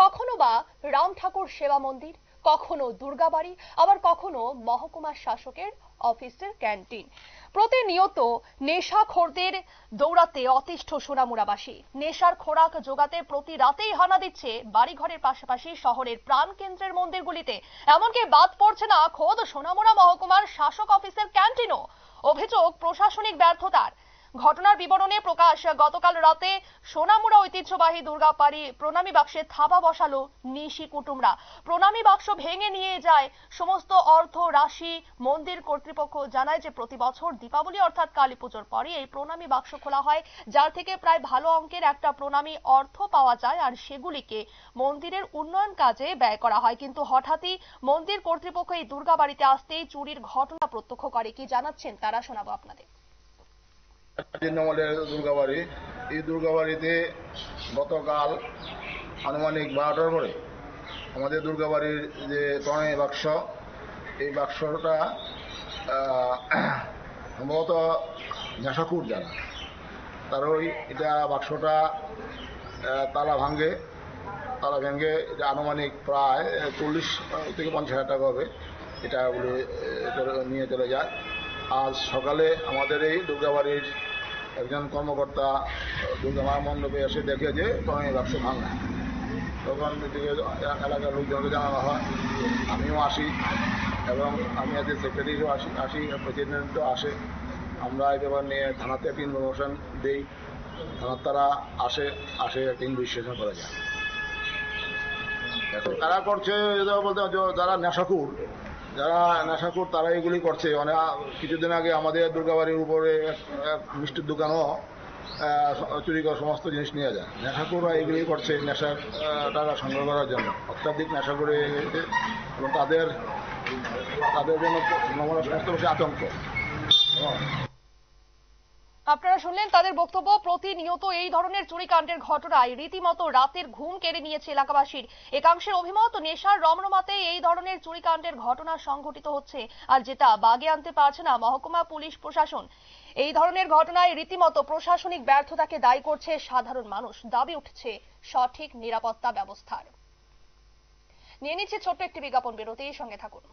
কখনো বা রাম ঠাকুর সেবা মন্দির, কখনো দুর্গাবাড়ি, আবার কখনো মহকুমা শাসকের অফিসের ক্যান্টিন। প্রতিনিয়ত নেশাখোরদের দৌড়াতে অতিষ্ঠ সোনামুড়াবাসী। নেশার খোরাক জোগাতে প্রতি রাতেই হানা দিচ্ছে বাড়িঘরের পাশাপাশি শহরের প্রাণকেন্দ্রের মন্দিরগুলিতে। এমনকি বাদ পড়ছে না খোদ সোনামুড়া মহকুমার শাসক অফিসের ক্যান্টিনও। অভিযোগ প্রশাসনিক ব্যর্থতার। ঘটনার বিবরণে প্রকাশ, গতকাল রাতে সোনামুড়া ঐতিহ্যবাহী দুর্গাবাড়ি প্রণামী বাক্সে থাবা বসালো নিশি কুটুমরা। প্রণামী বাক্স ভেঙে নিয়ে যায় সমস্ত অর্থ রাশি। মন্দির কর্তৃপক্ষ জানায় যে প্রতি বছর দীপাবলি অর্থাৎ কালী পুজোর পরে এই প্রণামী বাক্স খোলা হয়, যার থেকে প্রায় ভালো অঙ্কের একটা প্রণামী অর্থ পাওয়া যায় আর সেগুলিকে মন্দিরের উন্নয়ন কাজে ব্যয় করা হয়। কিন্তু হঠাৎই মন্দির কর্তৃপক্ষ এই দুর্গাবাড়িতে আসতেই চুরির ঘটনা প্রত্যক্ষ করে। কি জানাচ্ছেন তারা শোনাবো আপনাদের। দুর্গাবাড়ি, এই দুর্গাবাড়িতে গতকাল আনুমানিক 12টার পরে আমাদের দুর্গাবাড়ির যে প্রণামী বাক্স, এই বাক্সটা সম্ভবত নেশাখোর যারা তারই এটা বাক্সটা তালা ভেঙে এটা আনুমানিক প্রায় 40 থেকে 50 হাজার টাকা হবে, এটা নিয়ে চলে যায়। আজ সকালে আমাদের এই দুর্গাবাড়ির একজন কর্মকর্তা দুর্গা মা মণ্ডপে এসে দেখে যে প্রণামী বাক্স ভাঙা। তখন এলাকার লোকজনকে জানানো হয়, আমিও আসি এবং আমি আজকে সেক্রেটারিও আসি, প্রেসিডেন্টও আসে। আমরা এই ব্যাপার নিয়ে থানাতে একটা ইনফরমেশন দিই, থানার তারা আসে একটা ইনভেস্টিগেশন করা যায়। তারা করছে বলতে যারা নেশাখোর তারা এগুলি করছে। অনেক কিছুদিন আগে আমাদের দুর্গাবাড়ির উপরে মিষ্টির দোকানও চুরি করে সমস্ত জিনিস নিয়ে যায়। নেশাখোররা এগুলি করছে নেশার টাকা সংগ্রহ করার জন্য, অত্যাধিক নেশা করে এবং তাদের জন্য সমস্ত বেশি আতঙ্ক। আপনারা শুনলেন তাদের বক্তব্য। প্রতিনিয়ত এই ধরনের চুরিকাণ্ডের ঘটনায় রীতিমতো রাতের ঘুম কেড়ে নিয়েছে এলাকাবাসীর। একাংশের অভিমত, নেশার রমরমাতে এই ধরনের চুরিকাণ্ডের ঘটনা সংঘটিত হচ্ছে, আর যেটা বাগে আনতে পারছে না মহকুমা পুলিশ প্রশাসন। এই ধরনের ঘটনায় রীতিমতো প্রশাসনিক ব্যর্থতাকে দায়ী করছে সাধারণ মানুষ। দাবি উঠছে সঠিক নিরাপত্তা ব্যবস্থার। নিয়ে নিচ্ছে ছোট্ট একটি বিজ্ঞাপন বিরতি, সঙ্গে থাকুন।